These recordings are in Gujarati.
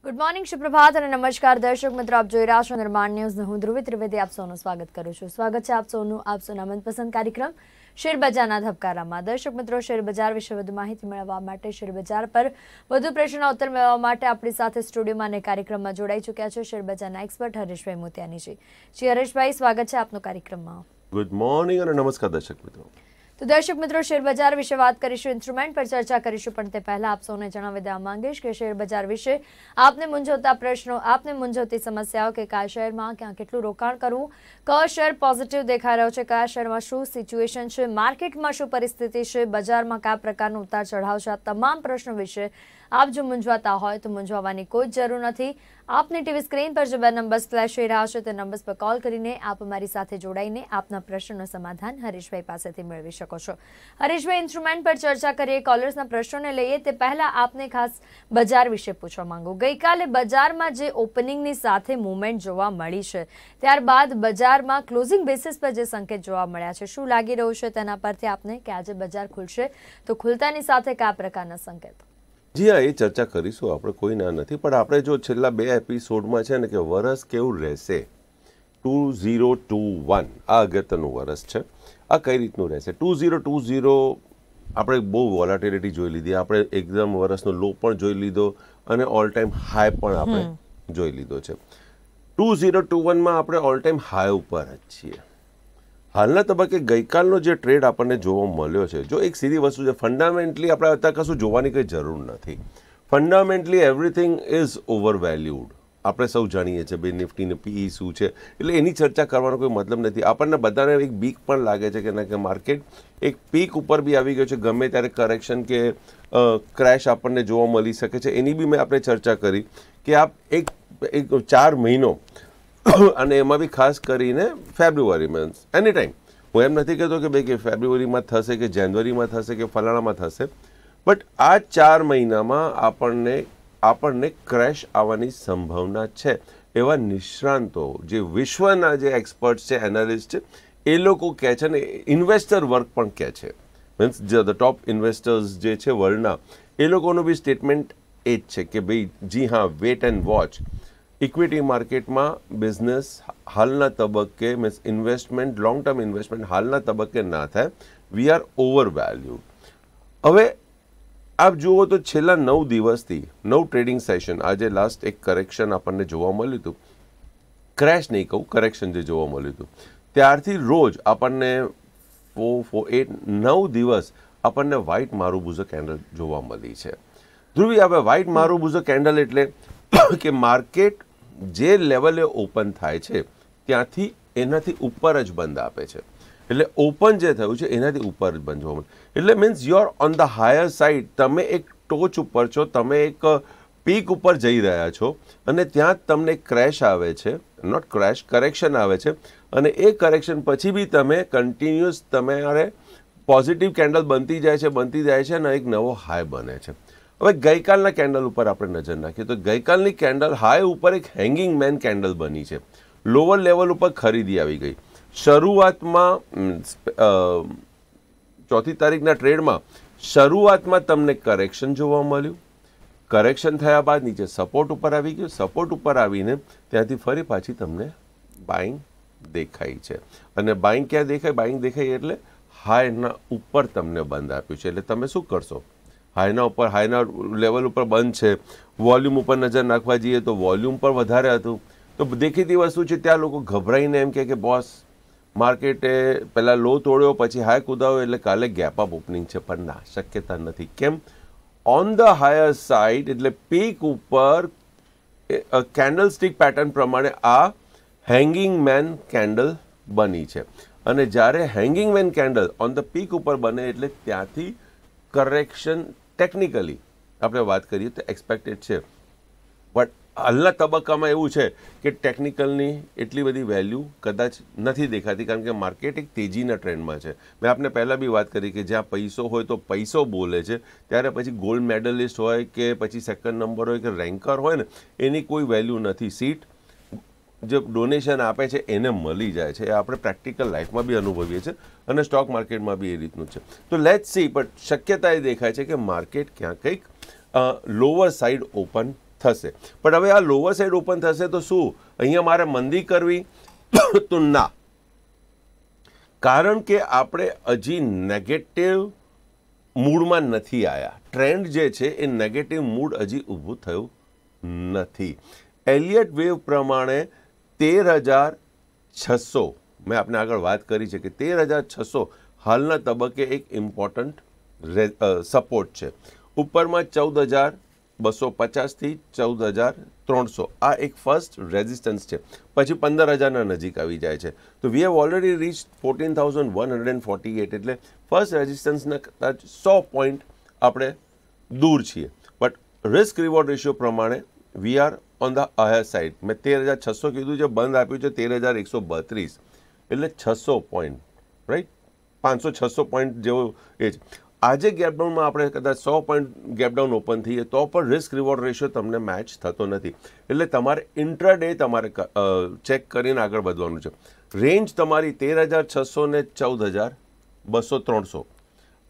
ગુડ મોર્નિંગ, સુપ્રભાત અને નમસ્કાર દર્શક મિત્રો, આપ જોઈ રહ્યા છો નિર્માણ ન્યૂઝ. હું ધ્રુવી ત્રિવેદી આપ સૌનું સ્વાગત કરું છું. સ્વાગત છે આપ સૌના મનપસંદ કાર્યક્રમ શેરબજારના ધબકારામાં. દર્શક મિત્રો, શેરબજાર વિશે વધુ માહિતી મેળવવા માટે, શેરબજાર પર વધુ પ્રશ્નોના ઉત્તર મેળવવા માટે આપણી સાથે સ્ટુડિયોમાં અને કાર્યક્રમમાં જોડાઈ ચૂક્યા છે શેરબજારના એક્સપર્ટ હરીશભાઈ મોતિયાનીજી. જી હરીશભાઈ, સ્વાગત છે આપનું કાર્યક્રમમાં. ગુડ મોર્નિંગ અને નમસ્કાર દર્શક મિત્રો. તો દર્શક મિત્રો, શેરબજાર વિશે વાત કરીશું, ઇન્સ્ટ્રુમેન્ટ પર ચર્ચા કરીશું, પણ તે પહેલા આપ સૌને જણાવી દેવા માંગીશ કે શેરબજાર વિશે આપને મૂંઝવતા પ્રશ્નો, આપને મૂંઝવતી સમસ્યાઓ કે કયા શેરમાં ક્યાં કેટલું રોકાણ કરવું, કયો શેર પોઝિટિવ દેખાઈ રહ્યો છે, કયા શેરમાં શું સિચ્યુએશન છે, માર્કેટમાં શું પરિસ્થિતિ છે, બજારમાં કયા પ્રકારનો ઉતાર ચઢાવ છે, આ તમામ પ્રશ્નો વિશે આપ જો મૂંઝવાતા હોય તો મૂંઝવવાની કોઈ જ જરૂર નથી. આપની ટીવી સ્ક્રીન પર જે બે નંબર્સ ફ્લેશ થઈ રહ્યા છે તે નંબર્સ પર કોલ કરીને આપ અમારી સાથે જોડાઈને આપના પ્રશ્નોનું સમાધાન હરીશભાઈ પાસેથી મેળવી શકો છો. હરીશભાઈ, ઇન્સ્ટ્રુમેન્ટ પર ચર્ચા કરીએ, કોલર્સના પ્રશ્નોને લઈએ તે પહેલા આપને ખાસ બજાર વિશે પૂછવા માંગુ. ગઈકાલે બજારમાં જે ઓપનિંગની સાથે મૂવમેન્ટ જોવા મળી છે, ત્યારબાદ બજારમાં ક્લોઝિંગ બેસિસ પર જે સંકેત જોવા મળ્યા છે, શું લાગી રહ્યું છે તેના પરથી આપને કે આજે બજાર ખુલશે તો ખુલતાની સાથે કયા પ્રકારના સંકેત? જી હા, એ ચર્ચા કરીશું આપણે, કોઈ ના નથી. પણ આપણે જો છેલ્લા બે એપિસોડમાં છે ને કે વરસ કેવું રહેશે 2021, આ અગત્યનું વરસ છે. આ કઈ રીતનું રહેશે 2020? આપણે બહુ વોલાટિલિટી જોઈ લીધી, આપણે એકદમ વરસનો લો પણ જોઈ લીધો અને ઓલ ટાઈમ હાઈ પણ આપણે જોઈ લીધો છે. 2021માં આપણે ઓલ ટાઈમ હાઈ ઉપર જ છીએ. હાલના તબક્કે ગઈકાલનો જે ટ્રેડ આપણને જોવા મળ્યો છે, જો એક સીધી વસ્તુ છે, ફંડામેન્ટલી આપણે અત્યારે કશું જોવાની કંઈ જરૂર નથી. Fundamentally everything is overvalued. આપણે સૌ જાણીએ છીએ ભાઈ નિફ્ટીને પીઈ શું છે, એટલે એની ચર્ચા કરવાનો કોઈ મતલબ નથી. આપણને બધાને એક બીક પણ લાગે છે કે માર્કેટ એક પીક ઉપર બી આવી ગયો છે, ગમે ત્યારે કરેક્શન કે ક્રેશ આપણને જોવા મળી શકે છે. એની બી મેં આપણે ચર્ચા કરી કે આપ એક 4 મહિનો અને એમાં બી ખાસ કરીને ફેબ્રુઆરીમાં એની ટાઈમ, હું એમ નથી કહેતો કે ભાઈ કે ફેબ્રુઆરીમાં થશે કે જાન્યુઆરીમાં થશે કે ફલાણામાં થશે, બટ આ 4 મહિનામાં આપણને ક્રેશ આવવાની સંભાવના છે. એવા નિષ્ણાંતો, જે વિશ્વના જે એક્સપર્ટ્સ છે, એનાલિસ્ટ છે, એ લોકો કહે છે ને ઇન્વેસ્ટર વર્ક પણ કહે છે, મીન્સ ધ ટોપ ઇન્વેસ્ટર્સ જે છે વર્લ્ડના, એ લોકોનું બી સ્ટેટમેન્ટ એ જ છે કે ભાઈ જી હા, વેટ એન્ડ વોચ. ઇક્વિટી માર્કેટમાં બિઝનેસ હાલના તબક્કે, means investment, long term investment હાલના તબક્કે ના થાય. We are over valued. હવે આપ જુઓ તો છેલ્લા 9 દિવસથી 9 ટ્રેડિંગ સેશન, આજે લાસ્ટ એક કરેક્શન આપણને જોવા મળ્યું હતું, ક્રેશ નહીં કહું, કરેક્શન જે જોવા મળ્યું હતું, ત્યારથી રોજ આપણને 9 દિવસ આપણને વ્હાઇટ મારુબુઝો કેન્ડલ જોવા મળી છે. ધ્રુવી, હવે વ્હાઇટ મારુબુઝો કેન્ડલ એટલે કે માર્કેટ જે લેવલે ઓપન થાય છે ત્યાંથી એનાથી ઉપર જ બંધ આપે છે. એટલે ઓપન જે થયું છે એનાથી ઉપર જ બંધ જોવા મળે. એટલે means you are on the higher side. તમે એક ટોચ ઉપર છો, તમે એક પીક ઉપર જઈ રહ્યા છો અને ત્યાં જ તમને ક્રેશ આવે છે, નોટ ક્રેશ, કરેક્શન આવે છે. અને એ કરેક્શન પછી બી તમે કન્ટિન્યુઅસ તમારે પોઝિટિવ કેન્ડલ બનતી જાય છે અને એક નવો હાઈ બને છે. હવે ગઈકાલના કેન્ડલ ઉપર આપણે નજર નાખીએ તો ગઈકાલની કેન્ડલ હાઈ ઉપર એક હેંગિંગ મેન કેન્ડલ બની છે. લોઅર લેવલ ઉપર ખરીદી આવી ગઈ. શરૂઆતમાં 4મી તારીખના ટ્રેડમાં શરૂઆતમાં તમને કરેક્શન જોવા મળ્યું. કરેક્શન થયા બાદ નીચે સપોર્ટ ઉપર આવી ગયું. સપોર્ટ ઉપર આવીને ત્યાંથી ફરી પાછી તમને બાઇંગ દેખાઈ છે. અને બાઇંગ ક્યાં દેખાય? બાઇંગ દેખાય એટલે હાઈના ઉપર તમને બંધ આપ્યું છે. એટલે તમે શું કરશો? હાઈના લેવલ ઉપર બંધ છે. વોલ્યુમ ઉપર નજર નાખવા જઈએ તો વોલ્યુમ પર વધારે હતું. તો દેખીતી વસ્તુ છે, ત્યાં લોકો ગભરાઈને એમ કે બોસ માર્કેટે પહેલાં લો તોડ્યો પછી હાઈ કૂદાવ્યો એટલે કાલે ગેપ અપ ઓપનિંગ છે. પણ ના, શક્યતા નથી. કેમ? ઓન ધ હાયર સાઇડ એટલે પીક ઉપર કેન્ડલ સ્ટિક પેટર્ન પ્રમાણે આ હેંગિંગ મેન કેન્ડલ બની છે. અને જ્યારે hanging man candle on the peak ઉપર બને એટલે ત્યાંથી કરેક્શન ટેકનિકલી આપણે વાત કરીએ તો એક્સપેક્ટેડ છે. બટ હાલના તબક્કામાં એવું છે કે ટેકનિકલની એટલી બધી વેલ્યુ કદાચ નથી દેખાતી, કારણ કે માર્કેટ એક તેજીના ટ્રેન્ડમાં છે. મેં આપને પહેલાં બી વાત કરી કે જ્યાં પૈસો હોય તો પૈસો બોલે છે, ત્યારે પછી ગોલ્ડ મેડલિસ્ટ હોય કે પછી સેકન્ડ નંબર હોય કે રેન્કર હોય ને, એની કોઈ વેલ્યુ નથી. સીટ જે ડોનેશન આપે છે એને મળી જાય છે. એ આપણે પ્રેક્ટિકલ લાઈફમાં બી અનુભવીએ છીએ અને સ્ટોક માર્કેટમાં બી એ રીતનું છે. તો લેટ્સ સી. બટ શક્યતા એ દેખાય છે કે માર્કેટ ક્યાં કંઈક લોઅર સાઈડ ઓપન થશે. પણ હવે આ લોવર સાઈડ ઓપન થશે તો શું અહીંયા મારે મંદી કરવી? તો ના, કારણ કે આપણે હજી નેગેટિવ મૂડમાં નથી આવ્યા. ટ્રેન્ડ જે છે એ નેગેટિવ મૂડ હજી ઊભું થયું નથી. એલિયટ વેવ પ્રમાણે 13,600 મેં આપને આગળ વાત કરી છે કે 13,600 હાલના તબક્કે એક ઇમ્પોર્ટન્ટ સપોર્ટ છે. ઉપરમાં 14,250 થી 14,300 આ એક ફર્સ્ટ રેઝિસ્ટન્સ છે. પછી 15,000ના નજીક આવી જાય છે. તો વી હેવ ઓલરેડી રીચ 14,148 એટલે ફર્સ્ટ રેઝિસ્ટન્સના કદાચ 100 પોઈન્ટ આપણે દૂર છીએ. બટ રિસ્ક રિવોર્ડ રેશિયો પ્રમાણે we are on the higher side. મેં 13,600 કીધું છે, બંધ આપ્યું છે 13,132 એટલે 600 પોઈન્ટ, રાઈટ, 500-600 પોઈન્ટ જેવો એ જ. આજે ગેપડાઉનમાં આપણે કદાચ 100 પોઈન્ટ ગેપડાઉન ઓપન થઈએ તો પણ રિસ્ક રિવોર્ડ રેશિયો તમને મેચ થતો નથી. એટલે તમારે ઇન્ટ્રાડે તમારે ચેક કરીને આગળ વધવાનું છે. રેન્જ તમારી 13,600 ને 14,200-300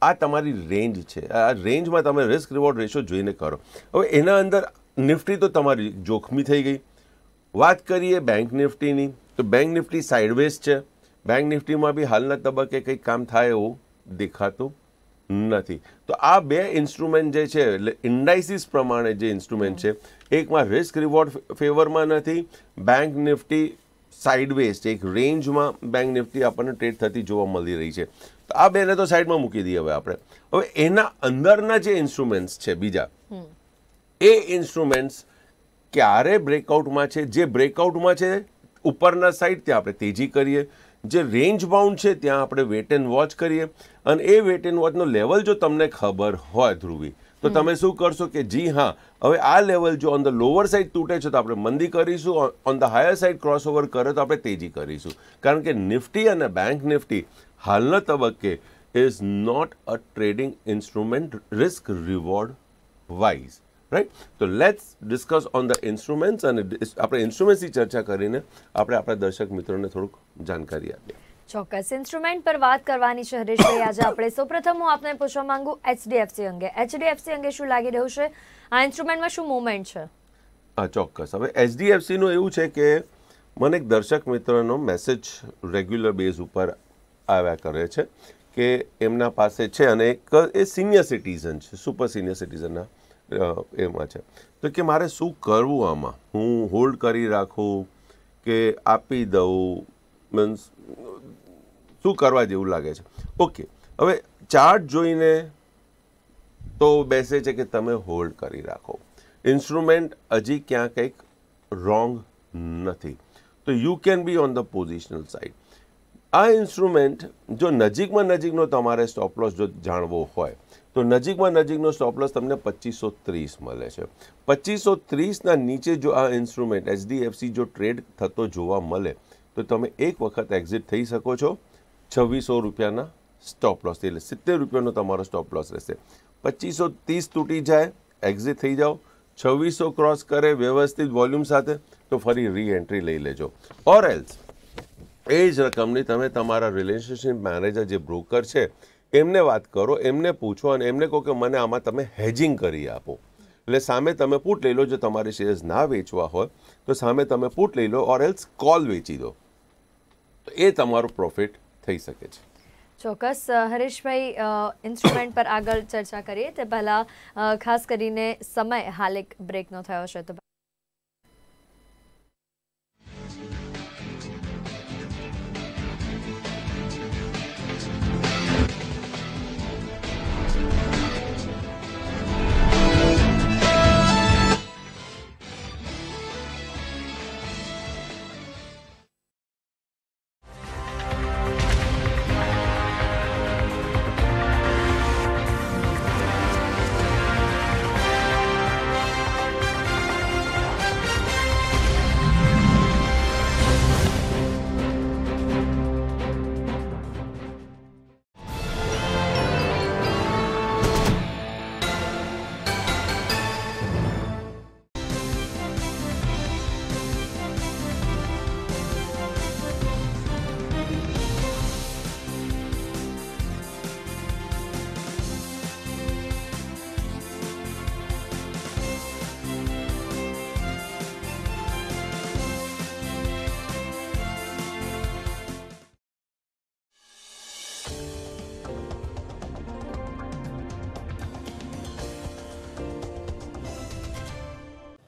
આ તમારી રેન્જ છે. આ રેન્જમાં તમે રિસ્ક રિવોર્ડ રેશિયો જોઈને કરો. હવે એના અંદર નિફ્ટી તો તમારી જોખમી થઈ ગઈ. વાત કરીએ બેંક નિફ્ટીની, તો બેંક નિફ્ટી સાઇડવેઝ છે. બેંક નિફ્ટીમાં બી હાલના તબક્કે કંઈક કામ થાય એવું દેખાતું નથી. તો આ બે ઇન્સ્ટ્રુમેન્ટ જે છે એટલે ઇન્ડાઇસિસ પ્રમાણે જે ઇન્સ્ટ્રુમેન્ટ છે, એકમાં રિસ્ક રિવોર્ડ ફેવરમાં નથી, બેંક નિફ્ટી સાઇડવેઝ છે, એક રેન્જમાં બેંક નિફ્ટી આપણને ટ્રેડ થતી જોવા મળી રહી છે. તો આ બેને તો સાઈડમાં મૂકી દઈએ હવે આપણે. હવે એના અંદરના જે ઇન્સ્ટ્રુમેન્ટ્સ છે બીજા, એ ઇન્સ્ટ્રુમેન્ટ્સ ક્યારે બ્રેકઆઉટમાં છે? જે બ્રેકઆઉટમાં છે ઉપરના સાઈડ ત્યાં આપણે તેજી કરીએ, જે રેન્જ બાઉન્ડ છે ત્યાં આપણે વેટ એન્ડ વોચ કરીએ. અને એ વેટ એન્ડ વોચનો લેવલ જો તમને ખબર હોય ધ્રુવી, તો તમે શું કરશો કે જી હા, હવે આ લેવલ જો ઓન ધ લોઅર સાઈડ તૂટે છે તો આપણે મંદી કરીશું, on the higher side crossover કરે તો આપણે તેજી કરીશું. કારણ કે નિફ્ટી અને બેંક નિફ્ટી હાલના તબક્કે is not a trading instrument risk reward wise, right. તો let's discuss on the instruments, અને આપણે ઇન્સ્ટ્રુમેન્ટ્સની ચર્ચા કરીને આપણે આપણા દર્શક મિત્રોને થોડુંક જાણકારી આપીએ. ચોક્કસ ઇન્સ્ટ્રુમેન્ટ પર વાત કરવાની છે હરેશભાઈ આજે આપણે. સૌપ્રથમ હું આપને પૂછવા માંગુ HDFC અંગે. HDFC અંગે શું લાગી રહ્યું છે? આ ઇન્સ્ટ્રુમેન્ટમાં શું મૂવમેન્ટ છે? હા, ચોક્કસ. હવે HDFCનું એવું છે કે મને એક દર્શક મિત્રનો મેસેજ રેગ્યુલર બેઝ ઉપર આવ્યા કરે છે કે એમના પાસે છે અને એક એ સિનિયર સિટીઝન છે, સુપર સિનિયર સિટીઝનના એમાં છે. તો કે મારે શું કરવું આમાં? હું હોલ્ડ કરી રાખું કે આપી દઉં? મીન્સ શું કરવા જેવું લાગે છે? ઓકે, હવે ચાર્ટ જોઈને તો બેસે છે કે તમે હોલ્ડ કરી રાખો. ઇન્સ્ટ્રુમેન્ટ હજી ક્યાં કંઈક રોંગ નથી, તો you can be on the positional side. આ ઇન્સ્ટ્રુમેન્ટ જો નજીકનો તમારે સ્ટોપ લોસ જો જાણવો હોય તો નજીકનો સ્ટોપ લોસ તમને 2530 મળે છે. 2530ના નીચે જો આ ઇન્સ્ટ્રુમેન્ટ HDFC જો ટ્રેડ થતો જોવા મળે તો તમે એક વખત એક્ઝિટ થઈ શકો છો. 2600 રૂપિયાના સ્ટોપ લોસ, એટલે 70 રૂપિયાનો તમારો સ્ટોપ લોસ રહેશે. 2530 તૂટી જાય, એક્ઝિટ થઈ જાઓ. 2600 ક્રોસ કરે વ્યવસ્થિત વોલ્યુમ સાથે તો ફરી રી એન્ટ્રી લઈ લેજો. ઓર એલ્સ એ જ રકમની તમે તમારા રિલેશનશિપ મેનેજર જે બ્રોકર છે એમને વાત કરો, એમને પૂછો અને એમને કહો કે મને આમાં તમે હેજિંગ કરી આપો. એટલે સામે તમે પુટ લઈ લો. જો તમારે શેર્સ ના વેચવા હોય તો સામે તમે પુટ લઈ લો, ઓર એલ્સ કોલ વેચી દો, તો એ તમારો પ્રોફિટ થઈ શકે છે. ચોક્કસ હરેશભાઈ, ઇન્સ્ટ્રુમેન્ટ પર આગળ ચર્ચા કરીએ તે પહેલાં ખાસ કરીને સમય હાલ એક બ્રેકનો થયો છે તો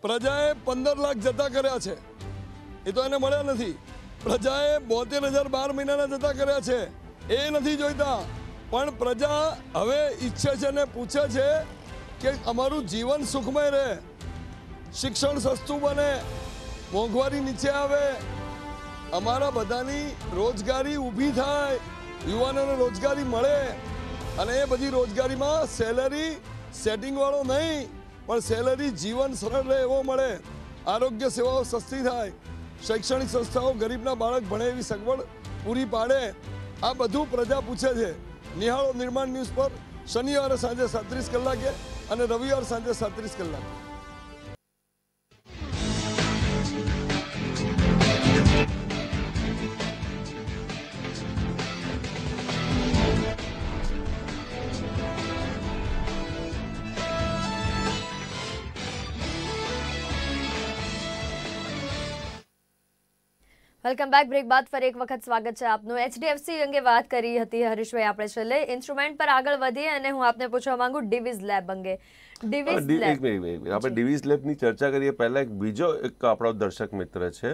પ્રજાએ 15 લાખ જતા કર્યા છે, એ તો એને મળ્યા નથી. પ્રજાએ 72,000 12 મહિનાના જતા કર્યા છે, એ નથી જોઈતા. પણ પ્રજા હવે ઈચ્છે છે ને પૂછે છે કે અમારું જીવન સુખમય રહે, શિક્ષણ સસ્તું બને, મોંઘવારી નીચે આવે, અમારા બધાની રોજગારી ઊભી થાય, યુવાનોને રોજગારી મળે, અને એ બધી રોજગારીમાં સેલરી સેટિંગવાળો નહીં, પણ સેલરી જીવન સરળ રહે એવો મળે, આરોગ્ય સેવાઓ સસ્તી થાય, શૈક્ષણિક સંસ્થાઓ ગરીબના બાળક ભણે એવી સગવડ પૂરી પાડે. આ બધું પ્રજા પૂછે છે. નિહાળો નિર્માણ ન્યૂઝ પર શનિવારે સાંજે 37 કલાકે અને રવિવાર સાંજે 37 કલાકે. Welcome back. બ્રેક બાદ ફરી એક વખત સ્વાગત છે આપનું. HDFC અંગે વાત કરી હતી હરીશભાઈ આપણે છેલ્લે. ઇન્સ્ટ્રુમેન્ટ પર આગળ વધીએ અને હું આપને પૂછવા માંગુ ડિવિઝ લેબ અંગે. આપણે ડિવિઝ લેબની ચર્ચા કરીએ પહેલા એક બીજો એક આપણો દર્શક મિત્ર છે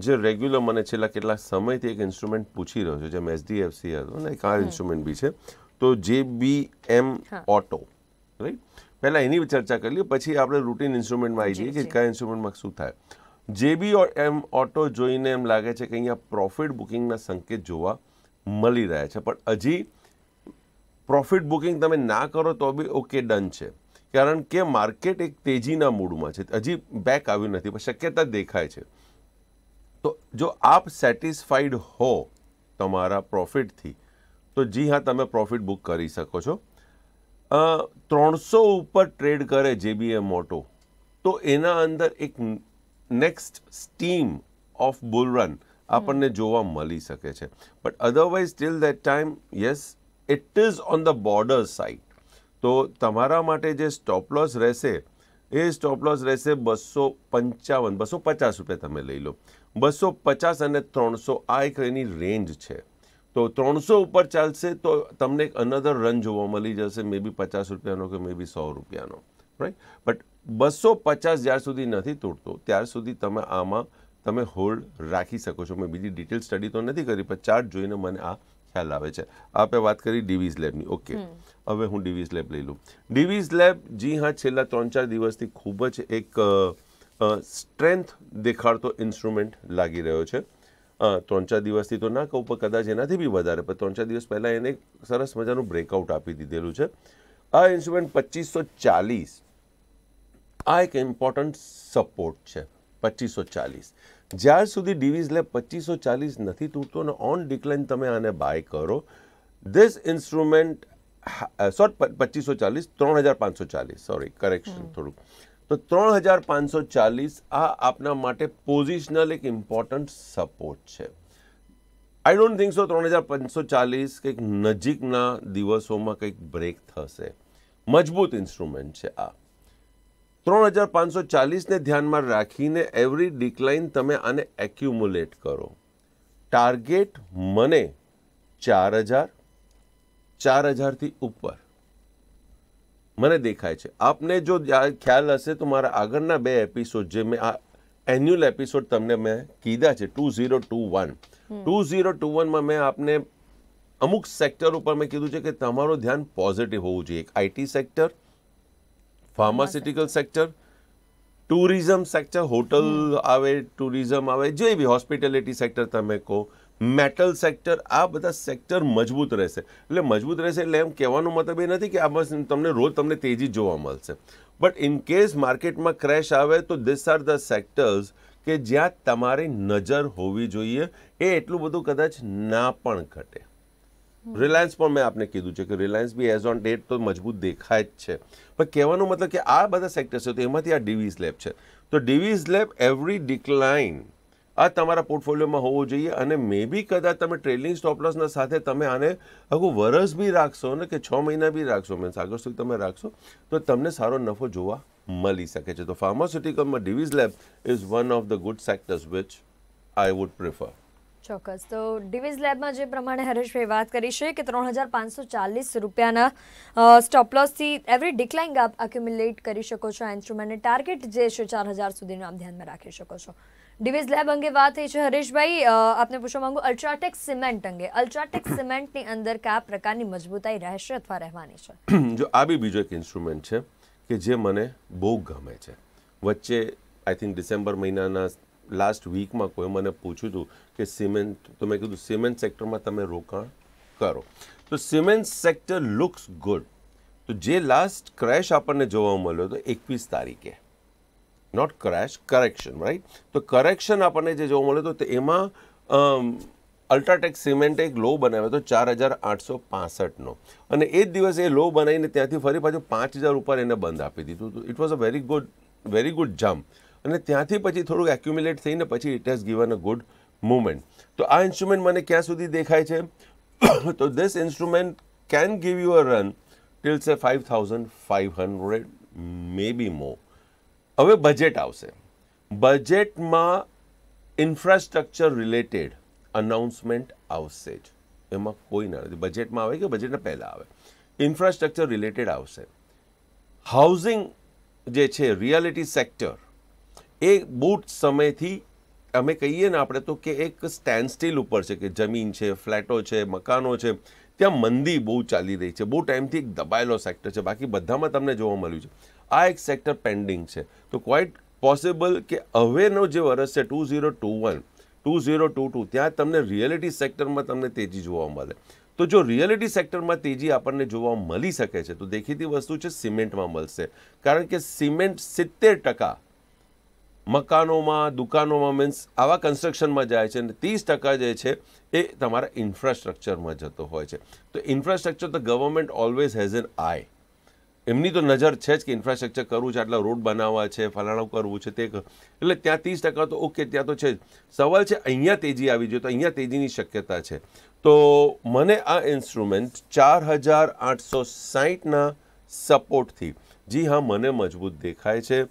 જે રેગ્યુલર મને છેલ્લા કેટલા સમયથી એક ઇન્સ્ટ્રુમેન્ટ પૂછી રહ્યો છે, જેમ HDFC હતો ને એક આ ઇન્સ્ટ્રુમેન્ટ બી છે, તો JBM ઓટો, રાઈટ. પહેલા એની ચર્ચા કરી લઈએ, પછી આપણે રૂટીન ઇન્સ્ટ્રુમેન્ટમાં આવી જઈએ કે કયા ઇન્સ્ટ્રુમેન્ટમાં શું થાય. JBM ઓટો જોઈને એમ લાગે છે કે અહીંયા પ્રોફિટ બુકિંગના સંકેત જોવા મળી રહ્યા છે, પણ હજી પ્રોફિટ બુકિંગ તમે ના કરો તો બી ઓકે ડન છે, કારણ કે માર્કેટ એક તેજીના મૂડમાં છે, હજી બેક આવ્યું નથી, પણ શક્યતા દેખાય છે. તો જો આપ સેટિસ્ફાઈડ હો તમારા પ્રોફિટથી તો જી હા, તમે પ્રોફિટ બુક કરી શકો છો. 300 ઉપર ટ્રેડ કરે JBM ઓટો તો એના અંદર એક next steam of bull run આપણને જોવા મળી શકે છે, but otherwise till that time yes it is on the border side. તો તમારા માટે જે સ્ટોપ લોસ રહેશે એ સ્ટોપ લોસ રહેશે 255 250 રૂપિયા તમે લઈ લો. 250 અને 300 આ એક એની રેન્જ છે. તો 300 ઉપર ચાલશે તો તમને એક અનધર રન જોવા મળી જશે, મે બી 50 રૂપિયાનો કે મે બી 100 રૂપિયાનો, રાઈટ. બટ 250 જ્યાર સુધી નથી તૂટતો ત્યાર સુધી તમે આમાં તમે હોલ્ડ રાખી શકો છો. મેં બીજી ડિટેલ સ્ટડી તો નથી કરી, પણ ચાર્ટ જોઈને મને આ ખ્યાલ આવે છે. આપણે વાત કરી ડિવિઝ લેબની, ઓકે. હવે હું ડિવિઝ લેબ લઈ લઉં. ડિવિઝ લેબ જી હા, છેલ્લા 3-4 દિવસથી ખૂબ જ એક સ્ટ્રેન્થ દેખાડતો ઇન્સ્ટ્રુમેન્ટ લાગી રહ્યો છે. 3-4 દિવસથી તો ના કહું, પણ કદાચ એનાથી બી વધારે, પણ 3-4 દિવસ પહેલાં એને એક સરસ મજાનું બ્રેકઆઉટ આપી દીધેલું છે. આ ઇન્સ્ટ્રુમેન્ટ 2540 આ એક ઇમ્પોર્ટન્ટ સપોર્ટ છે. 2540 જ્યાર સુધી ડિવિઝ લેબ 2540 નથી તૂટતો ને ઓન ડિક્લાઇન તમે આને બાય કરો, ધીસ ઇન્સ્ટ્રુમેન્ટ 2540 3540, સોરી કરેક્શન થોડુંક, તો 3540 આ આપના માટે પોઝિશનલ એક ઇમ્પોર્ટન્ટ સપોર્ટ છે. આઈ ડોન્ટ થિંક સો 3540 કંઈક નજીકના દિવસોમાં કંઈક બ્રેક થશે. મજબૂત ઇન્સ્ટ્રુમેન્ટ છે આ. 3540ને ધ્યાનમાં રાખીને એવરી ડિક્લાઇન તમે આને એક્યુમ્યુલેટ કરો. ટાર્ગેટ મને 4000થી ઉપર મને દેખાય છે. આપને જો ખ્યાલ હશે તો મારા આગળના 2 એપિસોડ જે મેં આ એન્યુઅલ એપિસોડ તમને મેં કીધા છે 2021માં મેં આપને અમુક સેક્ટર ઉપર મેં કીધું છે કે તમારું ધ્યાન પોઝિટિવ હોવું જોઈએ. એક IT sector, pharmaceutical sector, tourism sector, hotel આવે, ટુરિઝમ આવે, જે બી હોસ્પિટાલિટી સેક્ટર તમે કહો, મેટલ સેક્ટર, આ બધા સેક્ટર મજબૂત રહેશે. એટલે મજબૂત રહેશે એટલે એમ કહેવાનો મતલબ એ નથી કે આ બસ તમને રોજ તમને તેજી જોવા મળશે, બટ ઇન કેસ માર્કેટમાં ક્રેશ આવે તો ધીસ આર ધ સેક્ટર્સ કે જ્યાં તમારી નજર હોવી જોઈએ. એ એટલું બધું કદાચ ના પણ ઘટે. રિલાયન્સ પણ મેં આપને કીધું છે કે Reliance be as on date તો મજબૂત દેખાય જ છે, પણ કહેવાનો મતલબ કે આ બધા સેક્ટર છે તો એમાંથી આ ડિવિઝ લેબ છે. તો ડિવિઝ લેબ એવરી ડિક્લાઇન આ તમારા પોર્ટફોલિયોમાં હોવો જોઈએ, અને મે બી કદાચ તમે ટ્રેલિંગ સ્ટોપ લોસના સાથે તમે આને આખું વરસ બી રાખશો ને કે 6 મહિના બી રાખશો, મીન્સ આગળ સુધી તમે રાખશો તો તમને સારો નફો જોવા મળી શકે છે. તો ફાર્માસ્યુટિકલમાં Divi's lab is one of the good sectors which I would prefer. ચોક્કસ. તો ડિવિઝ લેબમાં જે પ્રમાણે હરેશભાઈ વાત કરી છે કે 3540 રૂપિયાના સ્ટોપ લોસથી એવરી ડિક્લાઇન આપ એક્યુમ્યુલેટ કરી શકો છો. આ ઇન્સ્ટ્રુમેન્ટને ટાર્ગેટ જે છે 4000 સુધીનું આપ ધ્યાનમાં રાખી શકો છો. ડિવિઝ લેબ અંગે વાત થઈ છે હરેશભાઈ. આપને પૂછવા માંગુ અલ્ટ્રાટેક સિમેન્ટ અંગે. અલ્ટ્રાટેક સિમેન્ટની અંદર કયા પ્રકારની મજબૂતાઈ રહેશે અથવા રહેવાની છે? જો આ બી બીજો એક ઇન્સ્ટ્રુમેન્ટ છે કે જે મને બહુ ગમે છે. વચ્ચે આઈ થિંક ડિસેમ્બર મહિનાના લાસ્ટ વીકમાં કોઈ મને પૂછ્યું હતું કે સિમેન્ટ, તો મેં કીધું સિમેન્ટ સેક્ટરમાં તમે રોકાણ કરો. તો સિમેન્ટ સેક્ટર લુક્સ ગુડ. તો જે લાસ્ટ ક્રેશ આપણને જોવા મળ્યો હતો 21 તારીખે, નોટ ક્રેશ, કરેક્શન, રાઈટ. તો કરેક્શન આપણને જે જોવા મળ્યો હતો એમાં અલ્ટ્રાટેક સિમેન્ટે એક લો બનાવ્યો હતો 4865નો, અને એ જ દિવસે એ લો બનાવીને ત્યાંથી ફરી પાછું 5000 ઉપર એને બંધ આપી દીધું. તો it was a very good jump, અને ત્યાંથી પછી થોડુંક એક્યુમ્યુલેટ થઈને પછી it has given a good movement. તો આ ઇન્સ્ટ્રુમેન્ટ મને ક્યાં સુધી દેખાય છે? તો this instrument can give you a run till સે 5500, મે બી મોર. હવે બજેટ આવશે. બજેટમાં ઇન્ફ્રાસ્ટ્રક્ચર રિલેટેડ અનાઉન્સમેન્ટ આવશે જ, એમાં કોઈ ના નથી. બજેટમાં આવે કે બજેટના પહેલાં આવે, ઇન્ફ્રાસ્ટ્રક્ચર રિલેટેડ આવશે. હાઉસિંગ જે છે, રિયાલિટી સેક્ટર, એ બહુ સમયથી અમે કહીએ ને આપણે તો કે એક સ્ટેન્ડ સ્ટીલ ઉપર છે, કે જમીન છે, ફ્લેટો છે, મકાનો છે, ત્યાં મંદી બહુ ચાલી રહી છે. બહુ ટાઈમથી એક દબાયેલો સેક્ટર છે. બાકી બધામાં તમને જોવા મળ્યું છે. આ એક સેક્ટર પેન્ડિંગ છે. તો ક્વાઇટ પોસિબલ કે હવેનો જે વર્ષ છે 2021, 2022, ત્યાં તમને રિયાલિટી સેક્ટરમાં તમને તેજી જોવા મળે. તો જો રિયાલિટી સેક્ટરમાં તેજી આપણને જોવા મળી શકે છે તો દેખીતી વસ્તુ છે સિમેન્ટમાં મળશે. કારણ કે સિમેન્ટ 70% મકાનોમાં, દુકાનોમાં, મીન્સ આવા કન્સ્ટ્રક્શનમાં જાય છે, અને 30% જે છે એ તમારા ઇન્ફ્રાસ્ટ્રક્ચરમાં જતો હોય છે. તો ઇન્ફ્રાસ્ટ્રક્ચર તો government always has an eye. એમની તો નજર છે જ કે ઇન્ફ્રાસ્ટ્રક્ચર કરવું છે, આટલા રોડ બનાવવા છે, ફલાણું કરવું છે, તે એટલે ત્યાં 30% તો ઓકે, ત્યાં તો છે જ. સવાલ છે અહીંયા તેજી આવી જોઈએ, તો અહીંયા તેજીની શક્યતા છે. તો મને આ ઇન્સ્ટ્રુમેન્ટ 4860ના સપોર્ટથી, જી હા, મને મજબૂત દેખાય છે.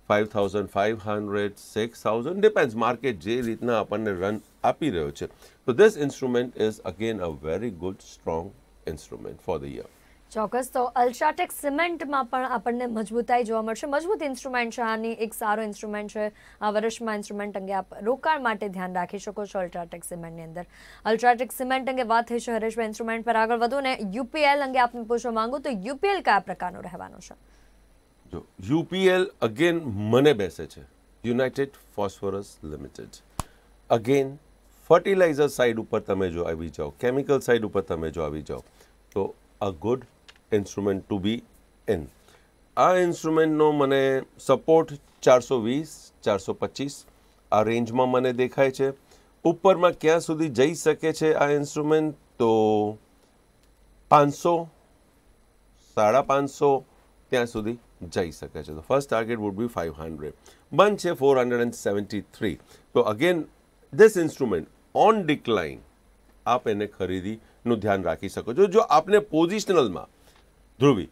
5500, 6000, ડિપેન્ડ્સ માર્કેટ જે રીતના આપણને રન આપી રહ્યો છે. તો this instrument is again a very good strong instrument for the year. ચોક્કસ. તો અલ્ટ્રાટેક સિમેન્ટમાં પણ આપણને મજબૂતાઈ જોવા મળશે. મજબૂત ઇન્સ્ટ્રુમેન્ટ છે, આની એક સારો ઇન્સ્ટ્રુમેન્ટ છે. આ વર્ષમાં ઇન્સ્ટ્રુમેન્ટ અંગે આપ રોકાણ માટે ધ્યાન રાખી શકો છો અલ્ટ્રાટેક સિમેન્ટની અંદર. અલ્ટ્રાટેક સિમેન્ટ અંગે વાત થઈ છે હરેશભાઈ. ઇન્સ્ટ્રુમેન્ટ પર આગળ વધુ ને યુપીએલ અંગે આપને પૂછવા માંગુ તો યુપીએલ કયા પ્રકારનો રહેવાનો છે? જો યુપીએલ અગેન મને બેસે છે, United Phosphorus Limited. Again fertiliser side ઉપર તમે જો આવી જાઓ, કેમિકલ સાઇડ ઉપર તમે જો આવી જાઓ, તો a good instrument to be in. આ ઇન્સ્ટ્રુમેન્ટનો મને સપોર્ટ 420, 425 આ રેન્જમાં મને દેખાય છે. ઉપરમાં ક્યાં સુધી જઈ શકે છે આ ઇન્સ્ટ્રુમેન્ટ? તો 500, 550 ત્યાં સુધી જઈ શકે છે. તો ફર્સ્ટ ટાર્ગેટ વુડ બી 500. બંધ છે 473. તો again this instrument on decline, આપ એને ખરીદીનું ધ્યાન રાખી શકો છો. જો આપને પોઝિશનલમાં, ધ્રુવી,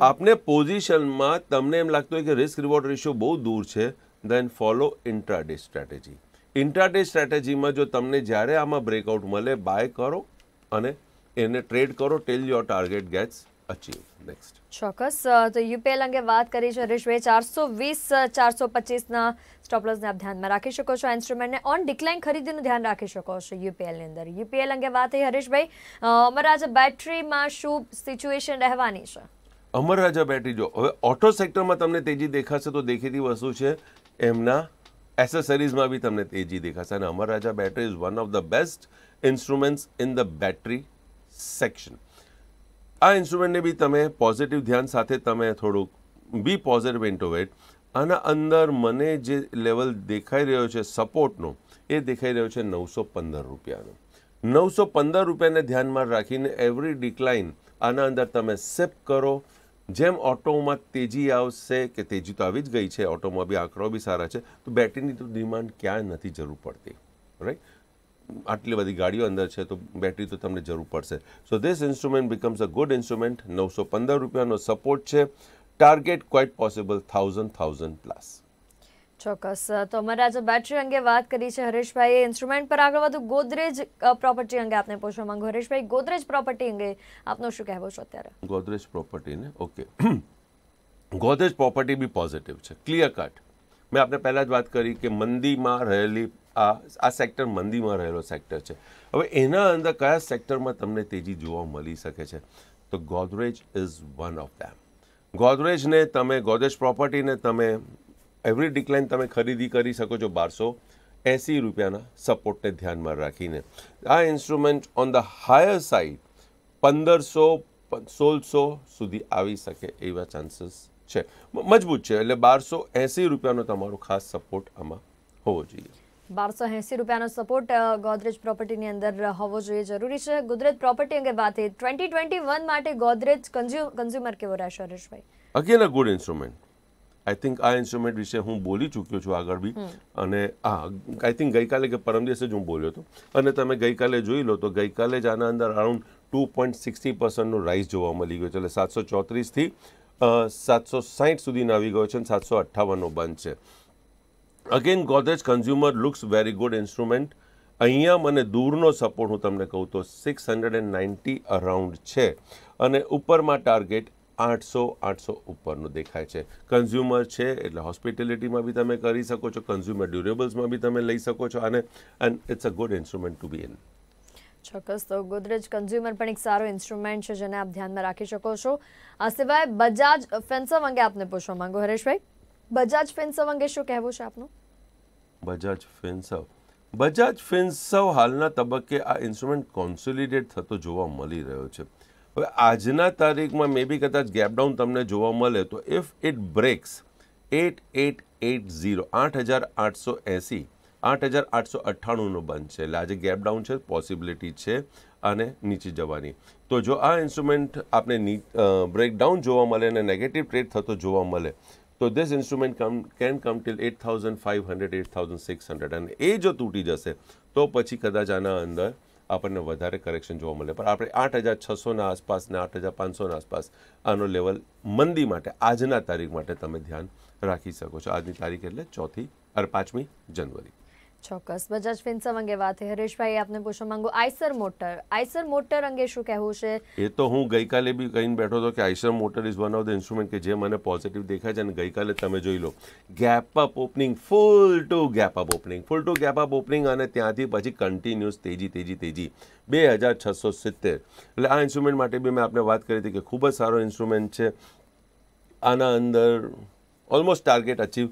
આપને પોઝિશનમાં તમને એમ લાગતું હોય કે રિસ્ક રિવોર્ડ રેશિયો બહુ દૂર છે, દેન ફોલો ઇન્ટ્રાડે સ્ટ્રેટેજી. ઇન્ટ્રાડે સ્ટ્રેટેજીમાં જો તમને જ્યારે આમાં બ્રેકઆઉટ મળે, બાય કરો અને એને ટ્રેડ કરો till your target gets achieve. Next. ચોક્કસ. તો યુપીએલ અંગે વાત કરી છે હરેશભાઈ. 420, 425ના સ્ટોપ લોસને આપ ધ્યાનમાં રાખી શકો છો. આ ઇન્સ્ટ્રુમેન્ટને ઓન ડિક્લાઇન ખરીદીનું ધ્યાન રાખી શકો છો યુપીએલની અંદર. યુપીએલ અંગે વાત થઈ હરેશભાઈ. અમરરાજા બેટરીમાં શું સિચ્યુએશન રહેવાની છે? અમરરાજા બેટરી, જો હવે ઓટો સેક્ટરમાં તમને તેજી દેખાશે તો દેખીતી વસ્તુ છે એમના એસેસરીઝમાં બી તમને તેજી દેખાશે. અને Amararaja battery is one of the best instruments in the battery section. આ ઇન્સ્ટ્રુમેન્ટને બી તમે પોઝિટિવ ધ્યાન સાથે તમે થોડુંક બી પોઝિટિવ ઇન્ટોવેટ. આના અંદર મને જે લેવલ દેખાઈ રહ્યો છે સપોર્ટનો, એ દેખાઈ રહ્યો છે 915 રૂપિયાનો. 915 રૂપિયાને ધ્યાનમાં રાખીને એવરી ડિક્લાઇન આના અંદર તમે સિપ કરો. જેમ ઓટોમાં તેજી આવશે, કે તેજી તો આવી જ ગઈ છે, ઓટોમાં બી આંકડો બી સારા છે, તો બેટરીની તો ડિમાન્ડ ક્યાંય નથી જરૂર પડતી, રાઈટ. આટલી બધી ગાડીઓ અંદર છે તો બેટરી તો તમને જરૂર પડશે. So this instrument becomes a good instrument. 915 રૂપિયાનો સપોર્ટ છે. Target quite possible 1000 plus. ચોક્કસ. તો અમારે આજે બેટરી અંગે વાત કરી છે હરેશભાઈએ. ઇન્સ્ટ્રુમેન્ટ પર આગળ વધુ ગોદરેજ પ્રોપર્ટી અંગે આપને પૂછવા માંગુ. હરેશભાઈ, ગોદરેજ પ્રોપર્ટી અંગે આપનો શું કહેવું છે અત્યારે? ગોદરેજ પ્રોપર્ટી ને okay, Godrej property B positive છે, ક્લિયર કટ. મેં આપણે પહેલાં જ વાત કરી કે મંદીમાં રહેલી આ સેક્ટર મંદીમાં રહેલો સેક્ટર છે. હવે એના અંદર કયા સેક્ટરમાં તમને તેજી જોવા મળી શકે છે? તો Godrej is one of them. ગોદરેજને તમે, ગોદરેજ પ્રોપર્ટીને તમે એવરી ડિક્લાઇન તમે ખરીદી કરી શકો છો 1280 રૂપિયાના સપોર્ટને ધ્યાનમાં રાખીને. આ instrument on the higher side 1500-1600 સુધી આવી શકે એવા ચાન્સીસ છે, મજબૂત છે. એટલે 1280 રૂપિયાનો તમારો ખાસ સપોર્ટ આમાં હોવો જોઈએ. 1280 રૂપિયાનો સપોર્ટ ગોદરેજ પ્રોપર્ટીની અંદર હોવો જોઈએ, જરૂરી છે. ગોદરેજ પ્રોપર્ટી અંગે વાત થઈ. 2021 માટે ગોદરેજ કન્ઝ્યુમર કેવો રહેશે Hareshbhai? Again a good instrument. I think આ ઇન્સ્ટ્રુમેન્ટ વિશે હું બોલી ચૂક્યો છું આગળ બી, અને આઈ થિંક ગઈકાલે કે પરમ દિવસે જ હું બોલ્યો હતો. અને તમે ગઈકાલે જોઈ લો તો ગઈકાલે જ આના અંદર અરાઉન્ડ 2.60%નો રાઇઝ જોવા મળી ગયો છે. એટલે 734થી 760 સુધીનો આવી ગયો છે અને 758નો બંધ છે. Again Godrej consumer looks very good instrument. અહીંયા મને દૂરનો સપોર્ટ હું તમને કહું તો 690 અરાઉન્ડ છે, અને ઉપરમાં ટાર્ગેટ 800 ઉપરનું દેખાય છે. કન્ઝ્યુમર છે એટલે હોસ્પિટેલિટીમાં બી તમે કરી શકો છો, કન્ઝ્યુમર ડ્યુરેબલ્સમાં બી તમે લઈ શકો છો, અને it's a good instrument to be in. ચોક્કસ. તો ગોદરેજ કન્ઝ્યુમર પણ એક સારો ઇન્સ્ટ્રુમેન્ટ છે જેને આપ ધ્યાનમાં રાખી શકો છો. આ સિવાય બજાજ ફિન્સર્વ અંગે આપને પૂછવા માંગુ હરેશભાઈ. બજાજ ફિન્સર્વ અંગે શું કહેવું છે આપનું? બજાજ ફિન્સર્વ હાલના તબક્કે આ ઇન્સ્ટ્રુમેન્ટ કોન્સોલિડેટ થતો જોવા મળી રહ્યો છે. હવે આજના તારીખમાં મે બી કદાચ ગેપડાઉન તમને જોવા મળે તો ઇફ ઇટ બ્રેક્સ 8880 8880 8898નો બંધ છે, એટલે આજે ગેપડાઉન છે, પોસિબિલિટી છે આને નીચે જવાની. તો જો આ ઇન્સ્ટ્રુમેન્ટ આપણે બ્રેકડાઉન જોવા મળે અને નેગેટિવ ટ્રેડ થતો જોવા મળે તો this instrument can come till 8500 8600, અને એ જો તૂટી જશે તો પછી કદાચ આના અંદર આપણને વધારે કરેક્શન જોવા મળે. પણ આપણે 8600ના આસપાસ ને 8500ના આસપાસ આનો લેવલ મંદી માટે આજના તારીખ માટે તમે ધ્યાન રાખી શકો છો. આજની તારીખ એટલે 5મી જાન્યુઆરી. ચોક્કસ. બજાજ ફિન્સર્વ અંગે વાત છે. હરેશભાઈ, આપને પૂછવા માંગુ આઈસર મોટર અંગે શું કહેવું છે? એ તો હું ગઈકાલે બી કહીને બેઠો હતો કે Eicher motor is one of the instrument કે જે મને પોઝિટિવ દેખાય છે. અને ગઈકાલે તમે જોઈ લો ગેપ અપ ઓપનિંગ, ફૂલ ટુ ગેપ અપ ઓપનિંગ, અને ત્યાંથી પછી કન્ટિન્યુઅસ તેજી 2670. એટલે આ ઇન્સ્ટ્રુમેન્ટ માટે બી મેં આપને વાત કરી હતી કે ખૂબ જ સારો ઇન્સ્ટ્રુમેન્ટ છે. આના અંદર ઓલમોસ્ટ ટાર્ગેટ અચીવ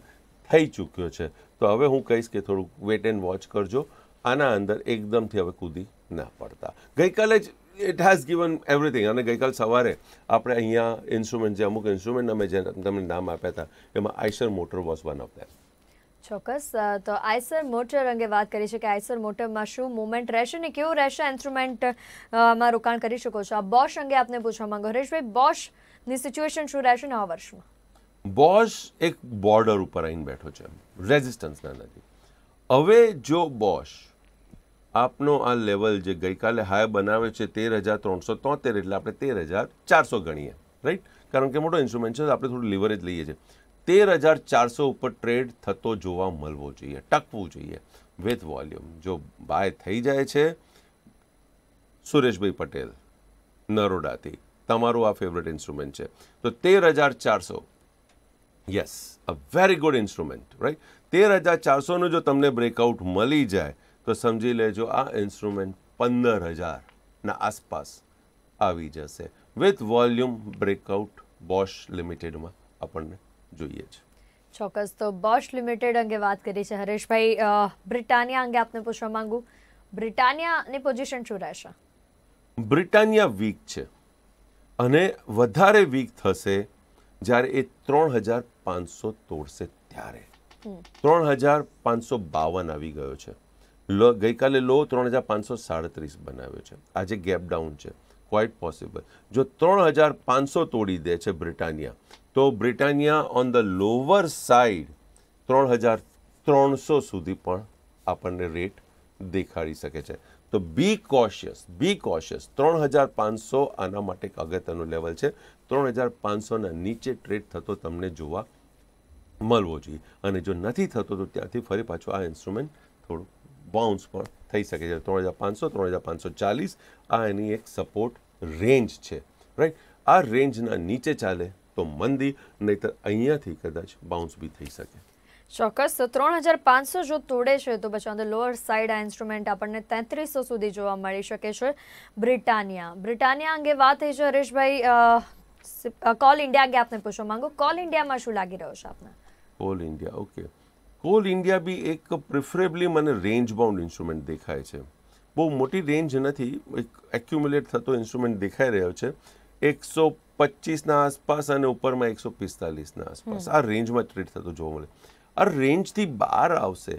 થઈ ચૂક્યો છે. તો હવે હું કહીશ કે થોડુંક વેટ એન્ડ વોચ કરજો. આના અંદર એકદમથી હવે કૂદી ના પડતા. ગઈકાલે જ ઇટ હેઝ ગિવન એવરીથિંગ, અને ગઈકાલ સવારે આપણે અહીંયા ઇન્સ્ટ્રુમેન્ટ જે અમુક ઇન્સ્ટ્રુમેન્ટ અમે જે તમને નામ આપ્યા હતા એમાં Eicher motor was one of ધેમ. ચોક્કસ. તો આઈસર મોટર અંગે વાત કરી છે કે આઈસર મોટરમાં શું મુવમેન્ટ રહેશે ને કેવું રહેશે ઇન્સ્ટ્રુમેન્ટમાં રોકાણ કરી શકો છો? આ બોશ અંગે આપને પૂછવા માંગો હરેશભાઈ. બોશની સિચ્યુએશન શું રહેશે નવા વર્ષમાં? બોશ એક બોર્ડર ઉપર આવીને બેઠો છે, રેઝિસ્ટન્સના નથી. હવે જો બોશ આપનો આ લેવલ જે ગઈકાલે હાઈ બનાવે છે 13,373, એટલે આપણે 13,400 ગણીએ, રાઈટ? કારણ કે મોટો ઇન્સ્ટ્રુમેન્ટ છે, આપણે થોડું લિવરેજ લઈએ છીએ. 13,400 ઉપર ટ્રેડ થતો જોવા મળવો જોઈએ, ટકવું જોઈએ વિથ વોલ્યુમ. જો બાય થઈ જાય છે સુરેશભાઈ પટેલ નરોડાથી, તમારું આ ફેવરેટ ઇન્સ્ટ્રુમેન્ટ છે, તો 13,400 yes, a very good instrument, right? 13,400નું જો તમને બ્રેકઆઉટ મળી જાય તો સમજી લેજો આ ઇન્સ્ટ્રુમેન્ટ 15,000ના આસપાસ આવી જશે વિથ વોલ્યુમ બ્રેકઆઉટ. બોશ લિમિટેડમાં આપણને જોઈએ છે. ચોક્કસ. તો બોશ લિમિટેડ અંગે વાત કરી છે હરેશભાઈ. બ્રિટાનિયા અંગે આપને પૂછવા માંગુ, બ્રિટાનિયાની પોઝિશન શું રહેશે? બ્રિટાનિયા વીક છે, અને વધારે વીક થશે જ્યારે એ 3,500 તોડશે ત્યારે. 3,552 આવી ગયો છે. ગઈકાલે લો 3,537 બનાવ્યો છે. આજે ગેપ ડાઉન છે, ક્વાઇટ પોસિબલ. જો 3,500 તોડી દે છે બ્રિટાનિયા, તો Britannia on the lower side 3,300 સુધી પણ આપણને રેટ દેખાડી શકે છે. તો બી કોશિયસ. 3,500 આના માટે એક અગત્યનું લેવલ છે. 3,500ના નીચે ટ્રેડ થતો તમને જોવા મળવો જોઈએ, અને જો નથી થતો તો ત્યાંથી ફરી પાછું આ ઇન્સ્ટ્રુમેન્ટ થોડું બાઉન્સ પણ થઈ શકે છે. 3500, 3540 આ એની એક સપોર્ટ રેન્જ છે, રાઈટ. આ રેન્જના નીચે ચાલે તો મંદી, નહીતર અહીંયાથી કદાચ બાઉન્સ બી થઈ શકે. ચોક્કસ. તો 3500 જો તોડે છે તો પછી ઓન ધ લોઅર સાઈડ આ ઇન્સ્ટ્રુમેન્ટ આપણને 3300 સુધી જોવા મળી શકે છે. બ્રિટાનિયા અંગે વાત થઈ છે હરેશભાઈ. કોલ ઇન્ડિયા અંગે આપને પૂછવા માંગુ, કોલ ઇન્ડિયામાં શું લાગી રહ્યો છે આપને? કોલ ઇન્ડિયા, ઓકે. કોલ ઇન્ડિયા બી એક પ્રિફરેબલી મને રેન્જ બાઉન્ડ ઇન્સ્ટ્રુમેન્ટ દેખાય છે. બહુ મોટી રેન્જ નથી, એક એક્યુમ્યુલેટ થતો ઇન્સ્ટ્રુમેન્ટ દેખાઈ રહ્યો છે 125ના આસપાસ અને ઉપરમાં 145ના આસપાસ. આ રેન્જમાં ટ્રેડ થતો જોવા મળે. આ રેન્જથી બહાર આવશે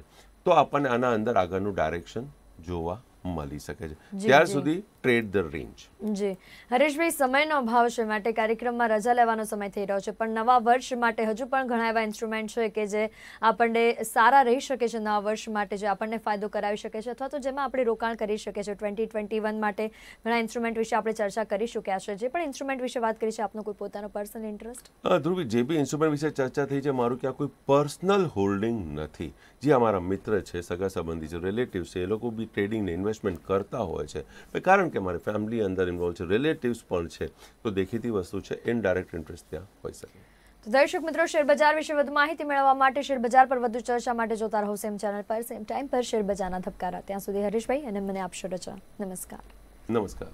તો આપણને આના અંદર આગળનું ડાયરેક્શન જોવા મળી શકે છે. ત્યાર સુધી ટ્રેડ ધ રેન્જ. જી હરેશભાઈ, સમયનો અભાવ છે માટે કાર્યક્રમમાં રજા લેવાનો સમય થઈ રહ્યો છે, પણ નવા વર્ષ માટે હજુ પણ ઘણા એવા ઇન્સ્ટ્રુમેન્ટ છે કે જે આપણને સારા રહી શકે છે નવા વર્ષ માટે, જે આપણને ફાયદો કરાવી શકે છે અથવા તો જેમાં આપણે રોકાણ કરી શકીએ છીએ. 2021 માટે ઘણા ઇન્સ્ટ્રુમેન્ટ વિશે આપણે ચર્ચા કરી ચૂક્યા છે. જે પણ ઇન્સ્ટ્રુમેન્ટ વિશે વાત કરી છે, આપનો કોઈ પોતાનો પર્સનલ ઇન્ટરેસ્ટ? ધ્રુવી, જે બી ઇન્સ્ટ્રુમેન્ટ વિશે ચર્ચા થઈ છે, મારું ક્યાં કોઈ પર્સનલ હોલ્ડિંગ નથી. જે અમારા મિત્ર છે, સગા સંબંધી છે, રિલેટિવ છે, એ લોકો બી ટ્રેડિંગ ને ઇન્વેસ્ટમેન્ટ કરતા હોય છે. કારણ કે મારી ફેમિલી અંદર ઇન્વોલ્વ છે, રિલેટિવ્સ પણ છે, તો દેખીતી વસ્તુ છે, ઇનડાયરેક્ટ ઇન્ટરેસ્ટ ત્યાં હોઈ શકે. તો દર્શક મિત્રો, શેરબજાર વિશે વધુ માહિતી મેળવવા માટે, શેરબજાર પર વધુ ચર્ચા માટે જોતા રહો સેમ ચેનલ પર, સેમ ટાઈમ પર શેરબજારના ધબકારા. ત્યાં સુધી હરીશભાઈ અને મને આપશો રજા. નમસ્કાર. નમસ્કાર.